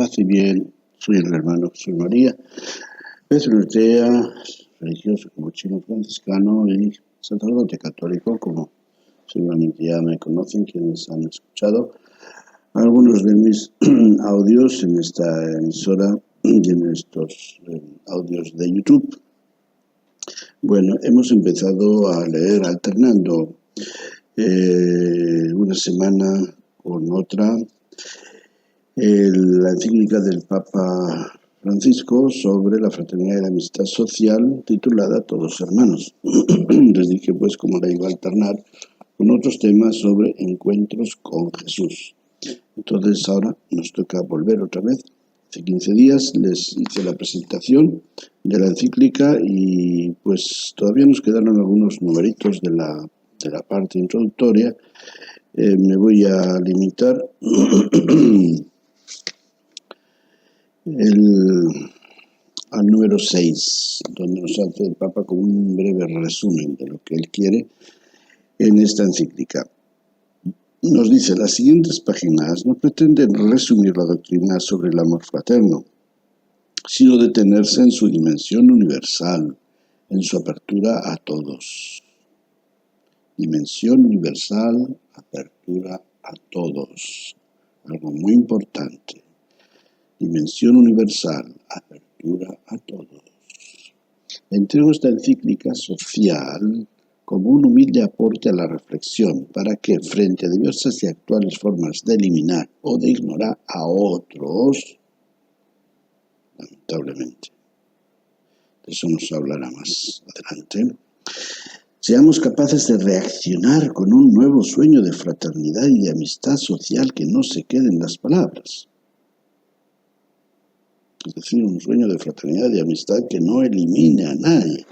Paz y bien, soy el hermano Jesús María, Petrontea, religioso capuchino franciscano y sacerdote católico, como seguramente ya me conocen quienes han escuchado algunos de mis audios en esta emisora y en estos audios de YouTube. Bueno, hemos empezado a leer alternando una semana con otra la encíclica del Papa Francisco sobre la fraternidad y la amistad social, titulada Todos Hermanos. Les dije pues cómo la iba a alternar con otros temas sobre encuentros con Jesús. Entonces ahora nos toca volver otra vez. Hace 15 días les hice la presentación de la encíclica y pues todavía nos quedaron algunos numeritos de la parte introductoria. Me voy a limitar al número 6, donde nos hace el Papa como un breve resumen de lo que él quiere en esta encíclica. Nos dice, las siguientes páginas no pretenden resumir la doctrina sobre el amor fraterno, sino detenerse en su dimensión universal, en su apertura a todos. Dimensión universal, apertura a todos. Algo muy importante. Dimensión universal, apertura a todos. Entrego esta encíclica social como un humilde aporte a la reflexión para que, frente a diversas y actuales formas de eliminar o de ignorar a otros, lamentablemente, de eso nos hablará más adelante, seamos capaces de reaccionar con un nuevo sueño de fraternidad y de amistad social que no se quede en las palabras. Es decir, un sueño de fraternidad y amistad que no elimine a nadie,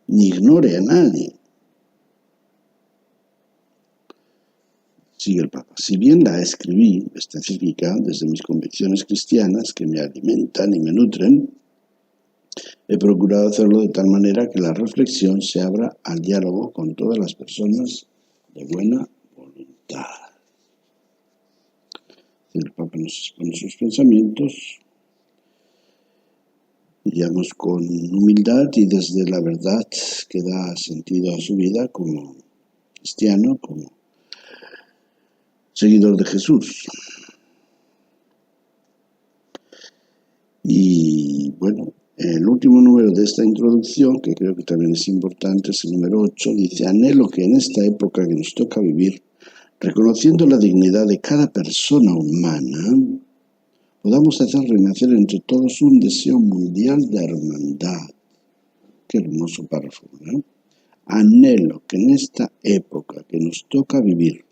ni ignore a nadie. Sigue el Papa. Si bien la escribí, esta encíclica, desde mis convicciones cristianas que me alimentan y me nutren, he procurado hacerlo de tal manera que la reflexión se abra al diálogo con todas las personas de buena voluntad. El Papa nos expone sus pensamientos, digamos, con humildad y desde la verdad que da sentido a su vida como cristiano, como seguidor de Jesús. Y bueno, el último número de esta introducción, que creo que también es importante, es el número 8, dice: anhelo que en esta época que nos toca vivir, reconociendo la dignidad de cada persona humana, podamos hacer renacer entre todos un deseo mundial de hermandad. Qué hermoso párrafo, ¿no? Anhelo que en esta época que nos toca vivir,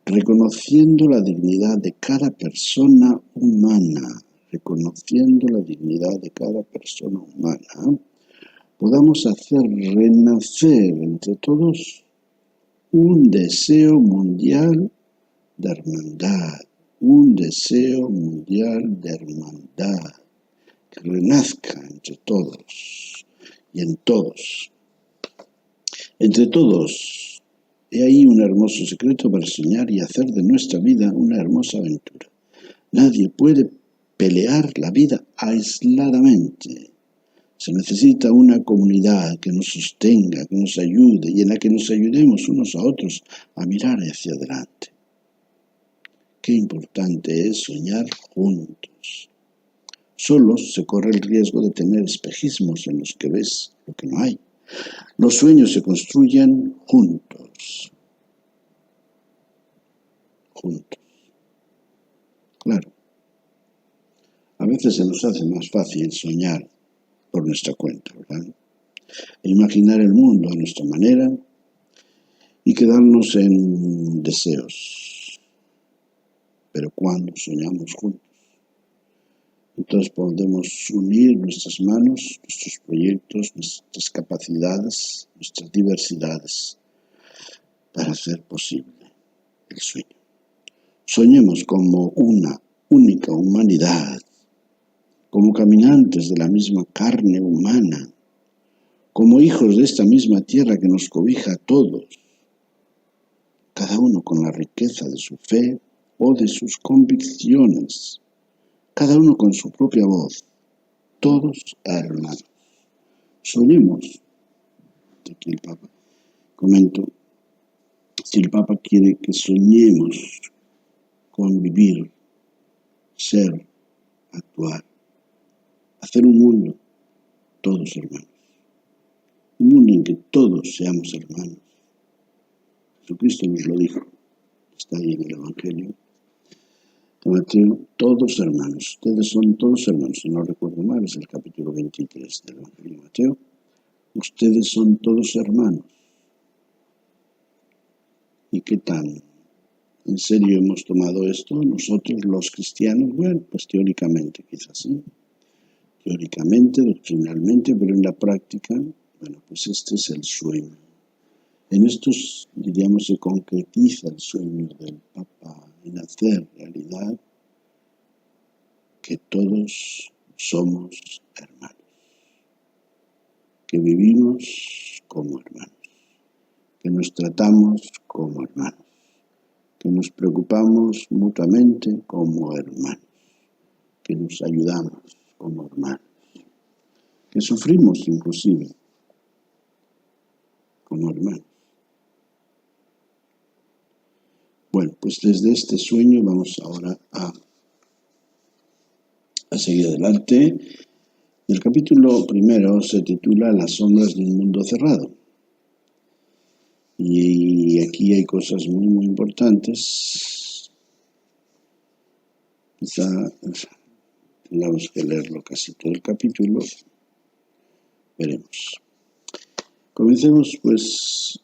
reconociendo la dignidad de cada persona humana, podamos hacer renacer entre todos un deseo mundial de hermandad, que renazca entre todos y en todos. Entre todos, he ahí un hermoso secreto para soñar y hacer de nuestra vida una hermosa aventura. Nadie puede pelear la vida aisladamente. Se necesita una comunidad que nos sostenga, que nos ayude y en la que nos ayudemos unos a otros a mirar hacia adelante. Qué importante es soñar juntos. Solos se corre el riesgo de tener espejismos en los que ves lo que no hay. Los sueños se construyen juntos. Claro. A veces se nos hace más fácil soñar por nuestra cuenta, ¿verdad? Imaginar el mundo a nuestra manera y quedarnos en deseos. Pero cuando soñamos juntos, entonces podemos unir nuestras manos, nuestros proyectos, nuestras capacidades, nuestras diversidades para hacer posible el sueño. Soñemos como una única humanidad, como caminantes de la misma carne humana, como hijos de esta misma tierra que nos cobija a todos, cada uno con la riqueza de su fe, o de sus convicciones, cada uno con su propia voz, todos hermanos. Soñemos, aquí el Papa, comento, si el Papa quiere que soñemos con vivir, ser, actuar, hacer un mundo, todos hermanos, un mundo en que todos seamos hermanos. Jesucristo nos lo dijo, está ahí en el Evangelio de Mateo, todos hermanos, ustedes son todos hermanos, si no recuerdo mal, es el capítulo 23 del Evangelio de Mateo, ustedes son todos hermanos. ¿Y qué tan en serio hemos tomado esto nosotros los cristianos? Bueno, pues teóricamente quizás sí, teóricamente, doctrinalmente, pero en la práctica, bueno, pues este es el sueño. En estos, diríamos, se concretiza el sueño del Papa en hacer realidad que todos somos hermanos, que vivimos como hermanos, que nos tratamos como hermanos, que nos preocupamos mutuamente como hermanos, que nos ayudamos como hermanos, que sufrimos inclusive como hermanos. Bueno, pues desde este sueño vamos ahora a seguir adelante. El capítulo primero se titula Las sombras de un mundo cerrado. Y aquí hay cosas muy, muy importantes. Quizá tengamos que leerlo casi todo el capítulo. Veremos. Comencemos pues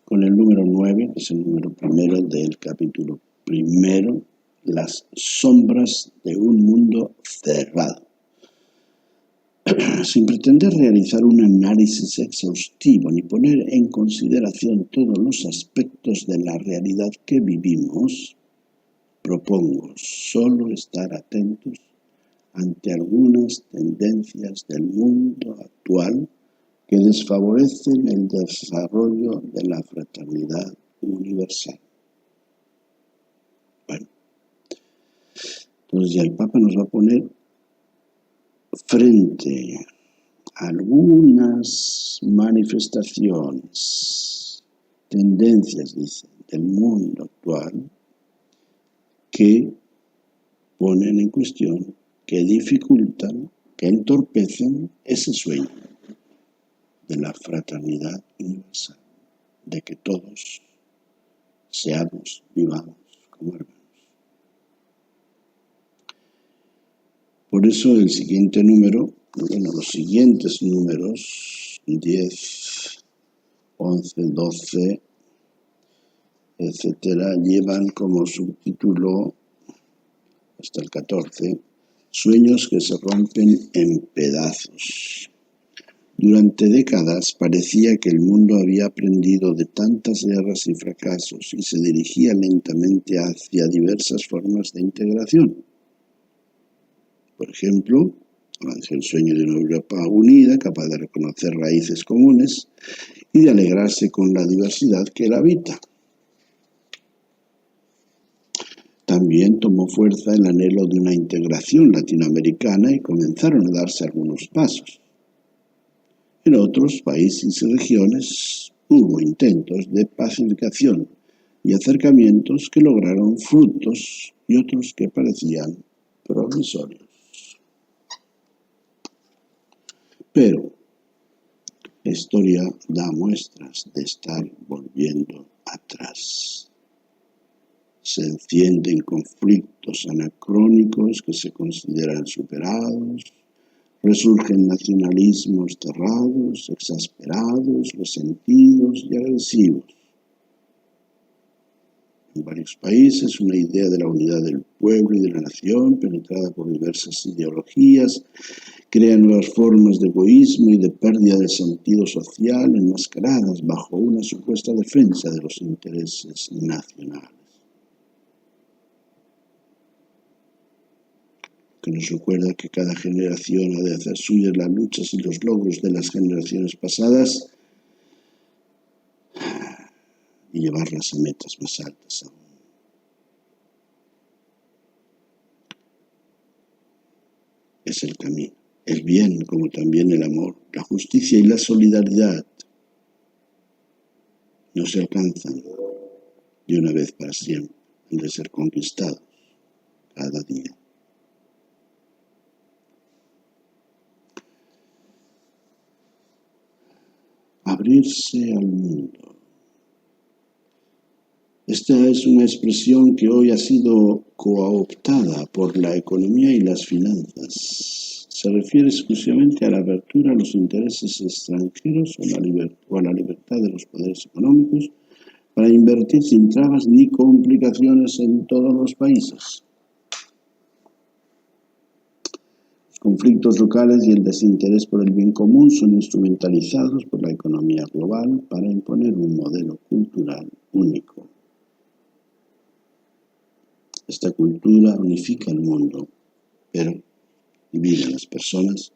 con el número 9, que es el número primero del capítulo primero, las sombras de un mundo cerrado. Sin pretender realizar un análisis exhaustivo ni poner en consideración todos los aspectos de la realidad que vivimos, propongo solo estar atentos ante algunas tendencias del mundo actual que desfavorecen el desarrollo de la fraternidad universal. Bueno, entonces ya el Papa nos va a poner frente a algunas manifestaciones, tendencias, dice, del mundo actual que ponen en cuestión, que dificultan, que entorpecen ese sueño de la fraternidad universal, de que todos seamos, vivamos como hermanos. Por eso el siguiente número, bueno, los siguientes números, 10, 11, 12, etcétera, llevan como subtítulo, hasta el 14, sueños que se rompen en pedazos. Durante décadas parecía que el mundo había aprendido de tantas guerras y fracasos y se dirigía lentamente hacia diversas formas de integración. Por ejemplo, hacia el sueño de una Europa unida, capaz de reconocer raíces comunes y de alegrarse con la diversidad que la habita. También tomó fuerza el anhelo de una integración latinoamericana y comenzaron a darse algunos pasos. En otros países y regiones hubo intentos de pacificación y acercamientos que lograron frutos y otros que parecían provisorios. Pero la historia da muestras de estar volviendo atrás. Se encienden conflictos anacrónicos que se consideran superados, resurgen nacionalismos cerrados, exasperados, resentidos y agresivos. En varios países, una idea de la unidad del pueblo y de la nación, penetrada por diversas ideologías, crea nuevas formas de egoísmo y de pérdida del sentido social enmascaradas bajo una supuesta defensa de los intereses nacionales. Que nos recuerda que cada generación ha de hacer suyas las luchas y los logros de las generaciones pasadas y llevarlas a metas más altas aún. es el camino. El bien, como también el amor, la justicia y la solidaridad no se alcanzan de una vez para siempre, han de ser conquistados cada día. Abrirse al mundo. Esta es una expresión que hoy ha sido cooptada por la economía y las finanzas. Se refiere exclusivamente a la apertura a los intereses extranjeros o a la libertad de los poderes económicos para invertir sin trabas ni complicaciones en todos los países. Los conflictos locales y el desinterés por el bien común son instrumentalizados por la economía global para imponer un modelo cultural único. Esta cultura unifica el mundo, pero divide a las personas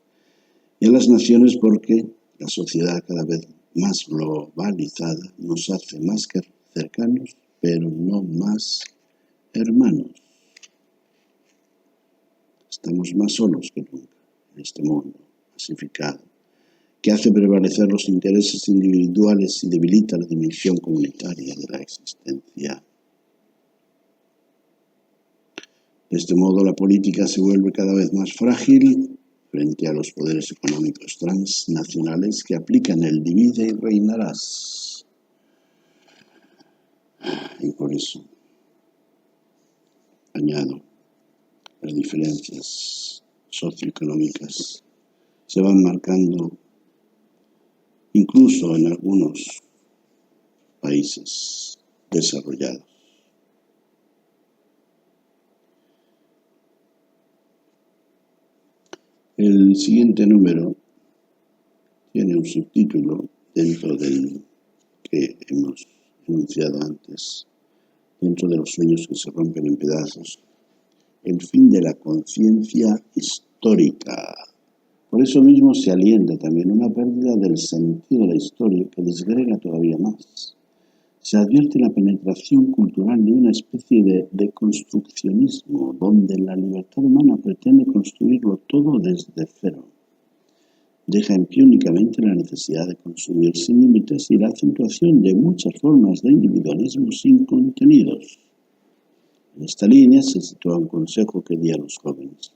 y a las naciones porque la sociedad cada vez más globalizada nos hace más cercanos, pero no más hermanos. Estamos más solos que nunca en este mundo masificado, que hace prevalecer los intereses individuales y debilita la dimensión comunitaria de la existencia. De este modo, la política se vuelve cada vez más frágil frente a los poderes económicos transnacionales que aplican el divide y reinarás. Y por eso, añado, las diferencias socioeconómicas se van marcando incluso en algunos países desarrollados. El siguiente número tiene un subtítulo dentro del que hemos enunciado antes, dentro de los sueños que se rompen en pedazos, el fin de la conciencia histórica. Por eso mismo se alienta también una pérdida del sentido de la historia que desgrega todavía más. Se advierte la penetración cultural de una especie de deconstruccionismo, donde la libertad humana pretende construirlo todo desde cero. Deja en pie únicamente la necesidad de consumir sin límites y la acentuación de muchas formas de individualismo sin contenidos. En esta línea se sitúa un consejo que di a los jóvenes.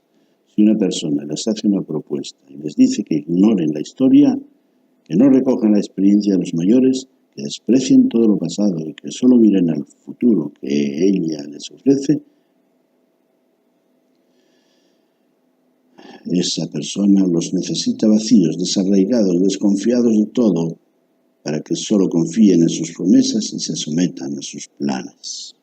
Si una persona les hace una propuesta y les dice que ignoren la historia, que no recojan la experiencia de los mayores, que desprecien todo lo pasado y que solo miren al futuro que ella les ofrece, esa persona los necesita vacíos, desarraigados, desconfiados de todo, para que solo confíen en sus promesas y se sometan a sus planes.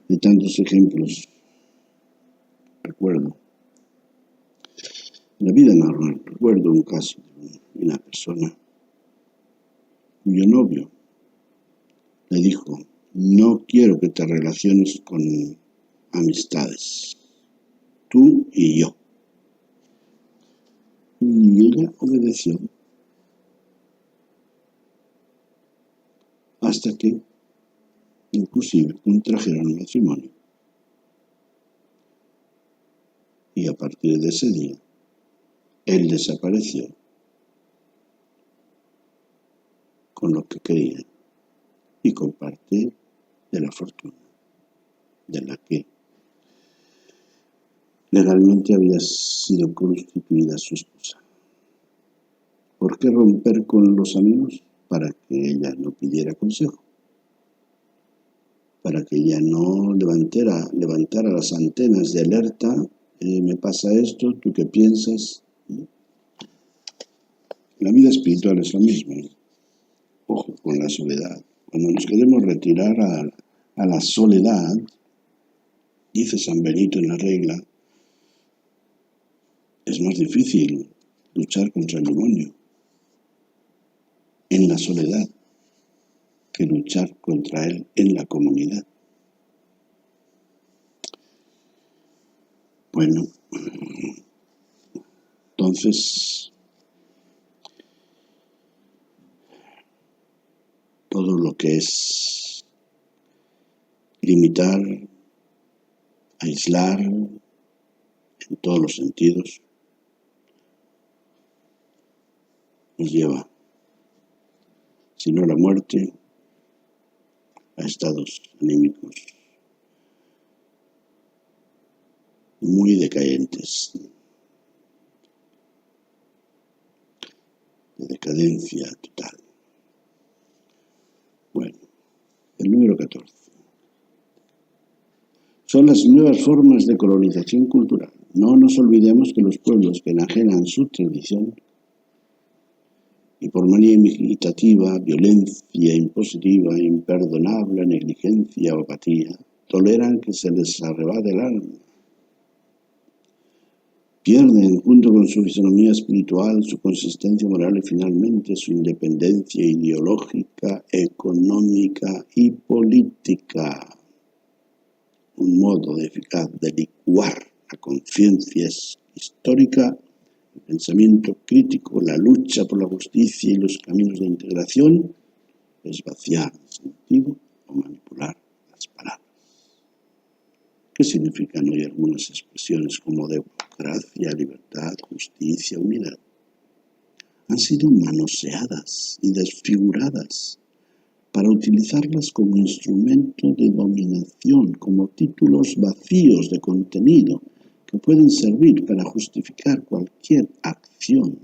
Hay tantos ejemplos. Recuerdo, en la vida normal, recuerdo un caso de una persona cuyo novio le dijo: no quiero que te relaciones con amistades, tú y yo. Y ella obedeció hasta que inclusive contrajeron matrimonio. Y a partir de ese día, él desapareció con lo que quería y con parte de la fortuna de la que legalmente había sido constituida su esposa. ¿Por qué romper con los amigos? Para que ella no pidiera consejo, para que ella no levantara las antenas de alerta. Me pasa esto, ¿tú qué piensas? La vida espiritual es lo mismo. Ojo con la soledad. Cuando nos queremos retirar a la soledad, dice San Benito en la regla, es más difícil luchar contra el demonio en la soledad que luchar contra él en la comunidad. Bueno, entonces todo lo que es limitar, aislar en todos los sentidos, nos lleva, si no a la muerte, a estados anímicos muy decadentes, de decadencia total. Bueno, el número 14. Son las nuevas formas de colonización cultural. No nos olvidemos que los pueblos que enajenan su tradición y por manía imitativa, violencia impositiva, imperdonable negligencia o apatía, toleran que se les arrebate el alma. Pierden, junto con su fisonomía espiritual, su consistencia moral y finalmente su independencia ideológica, económica y política. Un modo eficaz de licuar la conciencia histórica, el pensamiento crítico, la lucha por la justicia y los caminos de integración es vaciar de sentido o manipular las palabras. ¿Qué significan hoy algunas expresiones como democracia, libertad, justicia, unidad? Han sido manoseadas y desfiguradas para utilizarlas como instrumento de dominación, como títulos vacíos de contenido que pueden servir para justificar cualquier acción.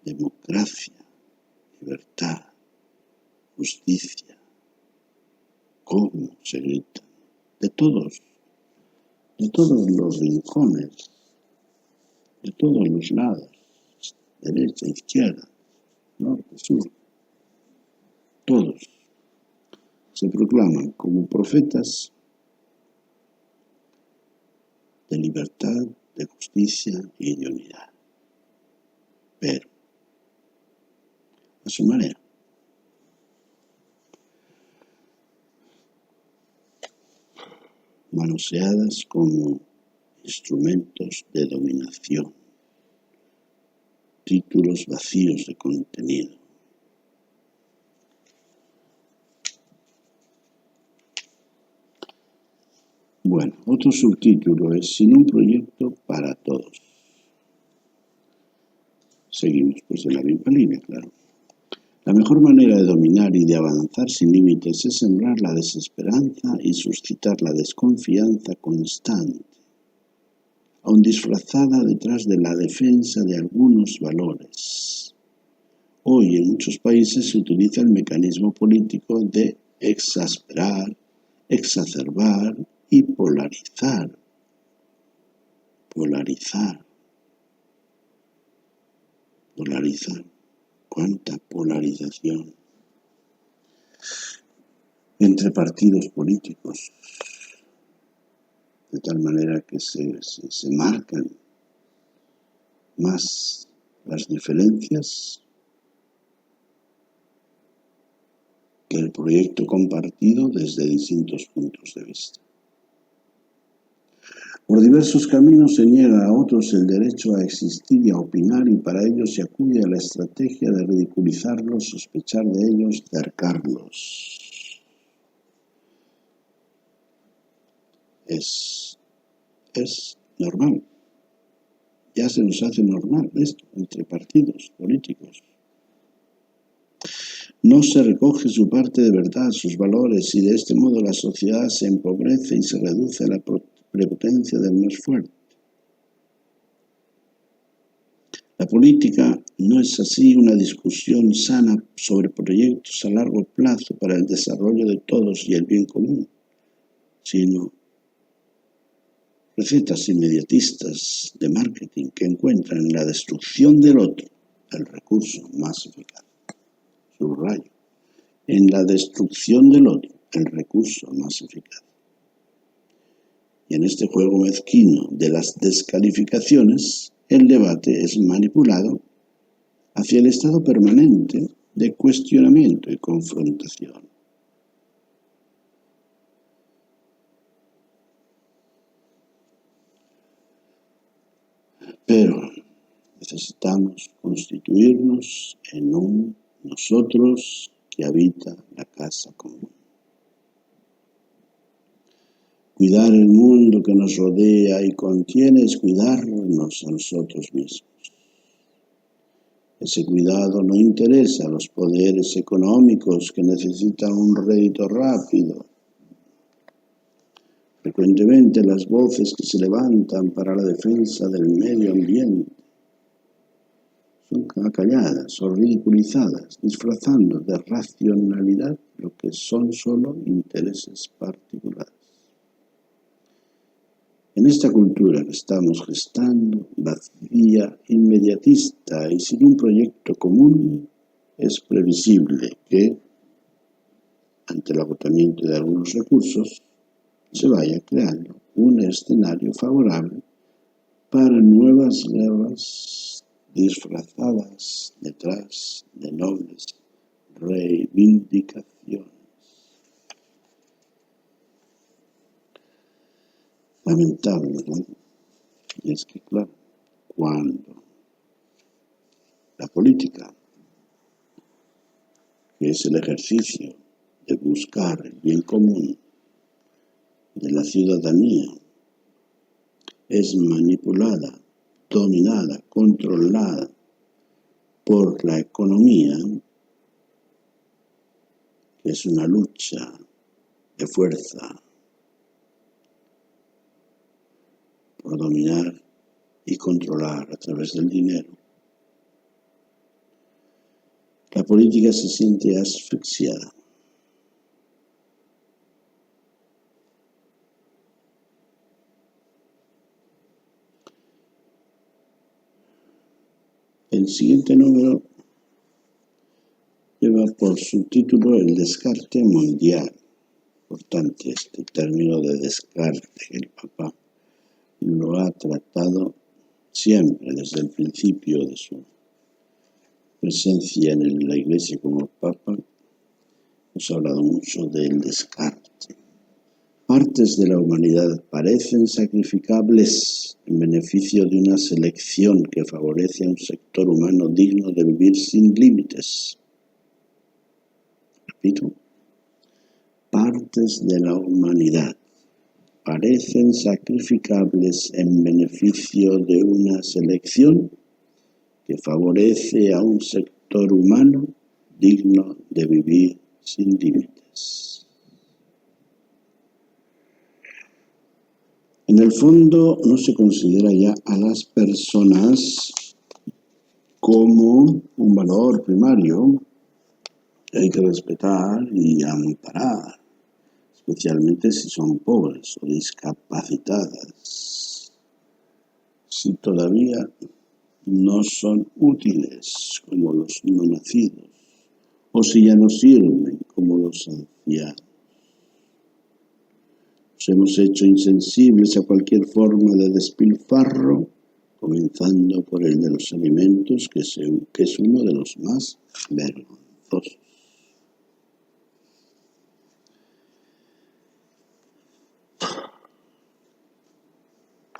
Democracia, libertad, justicia. ¿Cómo se grita? De todos los rincones, de todos los lados, derecha, izquierda, norte, sur, todos se proclaman como profetas de libertad, de justicia y de unidad. Pero, a su manera, manoseadas como instrumentos de dominación, títulos vacíos de contenido. Bueno, otro subtítulo es Sin un proyecto para todos. Seguimos pues en la misma línea, claro. La mejor manera de dominar y de avanzar sin límites es sembrar la desesperanza y suscitar la desconfianza constante, aun disfrazada detrás de la defensa de algunos valores. Hoy en muchos países se utiliza el mecanismo político de exasperar, exacerbar y polarizar. Polarizar. ¿Cuánta polarización entre partidos políticos? De tal manera que se marcan más las diferencias que el proyecto compartido desde distintos puntos de vista. Por diversos caminos se niega a otros el derecho a existir y a opinar, y para ello se acude a la estrategia de ridiculizarlos, sospechar de ellos, cercarlos. Es normal. Ya se nos hace normal esto entre partidos políticos. No se recoge su parte de verdad, sus valores, y de este modo la sociedad se empobrece y se reduce a la prepotencia del más fuerte. La política no es así una discusión sana sobre proyectos a largo plazo para el desarrollo de todos y el bien común, sino recetas inmediatistas de marketing que encuentran en la destrucción del otro el recurso más eficaz. Subrayo, en la destrucción del otro el recurso más eficaz. Y en este juego mezquino de las descalificaciones, el debate es manipulado hacia el estado permanente de cuestionamiento y confrontación. Pero necesitamos constituirnos en un nosotros que habita la casa común. Cuidar el mundo que nos rodea y contiene es cuidarnos a nosotros mismos. Ese cuidado no interesa a los poderes económicos que necesitan un rédito rápido. Frecuentemente las voces que se levantan para la defensa del medio ambiente son acalladas o ridiculizadas, disfrazando de racionalidad lo que son solo intereses particulares. En esta cultura que estamos gestando, vacía, inmediatista y sin un proyecto común, es previsible que, ante el agotamiento de algunos recursos, se vaya creando un escenario favorable para nuevas guerras disfrazadas detrás de nobles reivindicaciones. Lamentable, ¿verdad? Y es que, claro, cuando la política, que es el ejercicio de buscar el bien común de la ciudadanía, es manipulada, dominada, controlada por la economía, que es una lucha de fuerza por dominar y controlar a través del dinero, la política se siente asfixiada. El siguiente número lleva por subtítulo el descarte mundial. Importante este término de descarte, que el Papa lo ha tratado siempre desde el principio de su presencia en la Iglesia como Papa. Nos ha hablado mucho del descarte. Partes de la humanidad parecen sacrificables en beneficio de una selección que favorece a un sector humano digno de vivir sin límites. Repito, partes de la humanidad parecen sacrificables en beneficio de una selección que favorece a un sector humano digno de vivir sin límites. En el fondo, no se considera ya a las personas como un valor primario que hay que respetar y amparar, especialmente si son pobres o discapacitadas, si todavía no son útiles como los no nacidos, o si ya no sirven como los ancianos. Nos hemos hecho insensibles a cualquier forma de despilfarro, comenzando por el de los alimentos, que es uno de los más vergonzosos.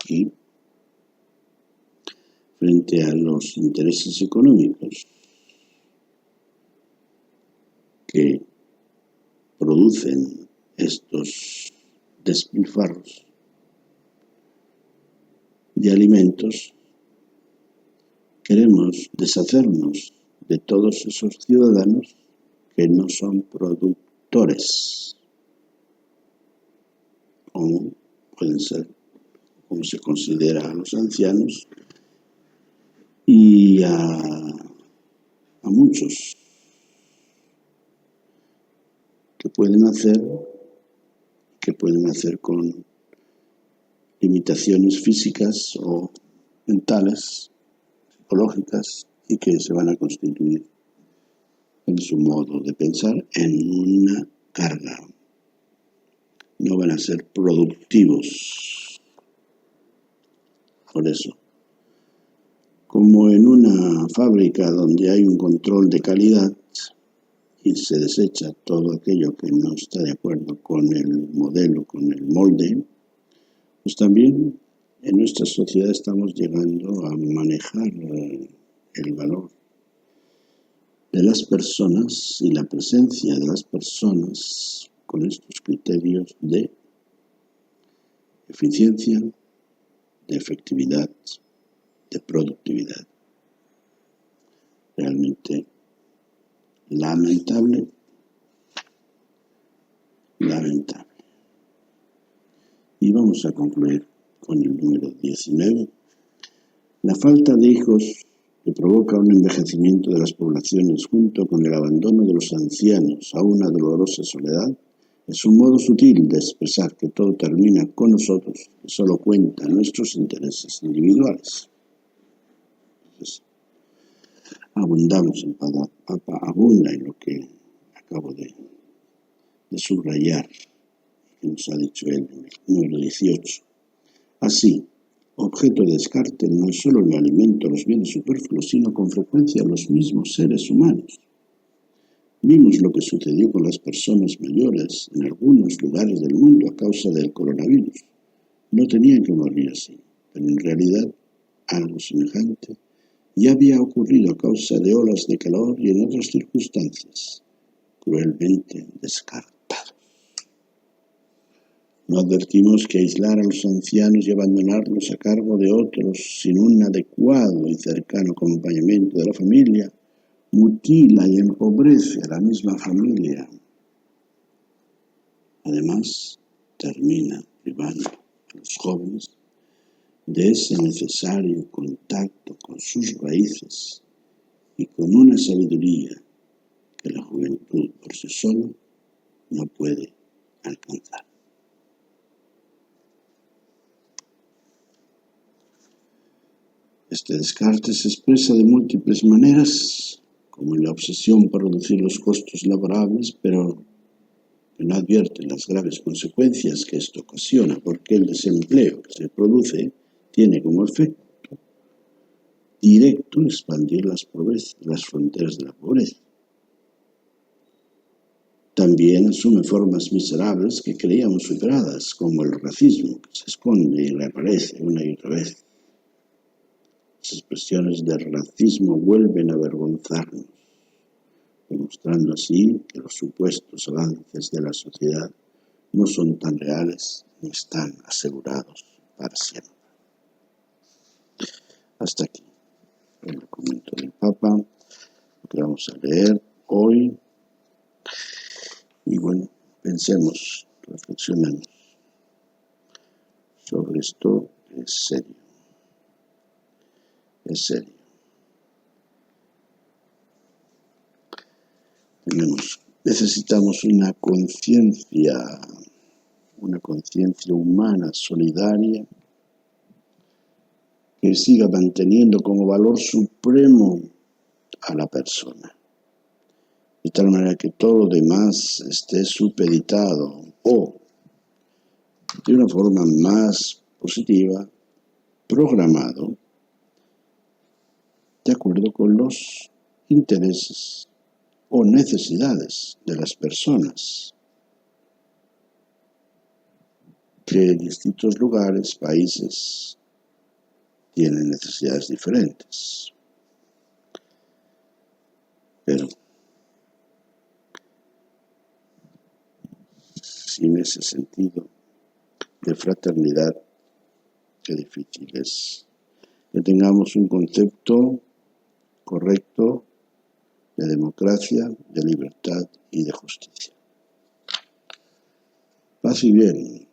Y frente a los intereses económicos que producen estos despilfarros de alimentos, queremos deshacernos de todos esos ciudadanos que no son productores, como pueden ser, como se considera a los ancianos y a muchos que pueden hacer con limitaciones físicas o mentales, psicológicas, y que se van a constituir en su modo de pensar en una carga. No van a ser productivos. Por eso, como en una fábrica donde hay un control de calidad y se desecha todo aquello que no está de acuerdo con el modelo, con el molde, pues también en nuestra sociedad estamos llegando a manejar el valor de las personas y la presencia de las personas con estos criterios de eficiencia, de efectividad, de productividad. Realmente lamentable. Y vamos a concluir con el número 19. La falta de hijos que provoca un envejecimiento de las poblaciones junto con el abandono de los ancianos a una dolorosa soledad es un modo sutil de expresar que todo termina con nosotros, que solo cuentan nuestros intereses individuales. Entonces, abundamos en Papa, abunda en lo que acabo de subrayar, que nos ha dicho él en el número 18. Así, objeto de descarte no es solo el alimento, los bienes superfluos, sino con frecuencia los mismos seres humanos. Vimos lo que sucedió con las personas mayores en algunos lugares del mundo a causa del coronavirus. No tenían que morir así, pero en realidad algo semejante ya había ocurrido a causa de olas de calor y en otras circunstancias, cruelmente descartadas. No advertimos que aislar a los ancianos y abandonarlos a cargo de otros sin un adecuado y cercano acompañamiento de la familia mutila y empobrece a la misma familia. Además, termina privando a los jóvenes de ese necesario contacto con sus raíces y con una sabiduría que la juventud por sí sola no puede alcanzar. Este descarte se expresa de múltiples maneras, como en la obsesión por reducir los costos laborables, pero que no advierte las graves consecuencias que esto ocasiona, porque el desempleo que se produce tiene como efecto directo expandir las fronteras de la pobreza. También asume formas miserables que creíamos superadas, como el racismo, que se esconde y reaparece una y otra vez. Las expresiones de racismo vuelven a avergonzarnos, demostrando así que los supuestos avances de la sociedad no son tan reales ni están asegurados para siempre. Hasta aquí el documento del Papa, lo que vamos a leer hoy. Y bueno, pensemos, reflexionemos sobre esto, que es serio. Es serio. Necesitamos una conciencia humana, solidaria, que siga manteniendo como valor supremo a la persona, de tal manera que todo lo demás esté supeditado o, de una forma más positiva, programado de acuerdo con los intereses o necesidades de las personas que en distintos lugares, países, tienen necesidades diferentes. Pero sin ese sentido de fraternidad, qué difícil es que tengamos un concepto correcto de democracia, de libertad y de justicia. Paz y bien.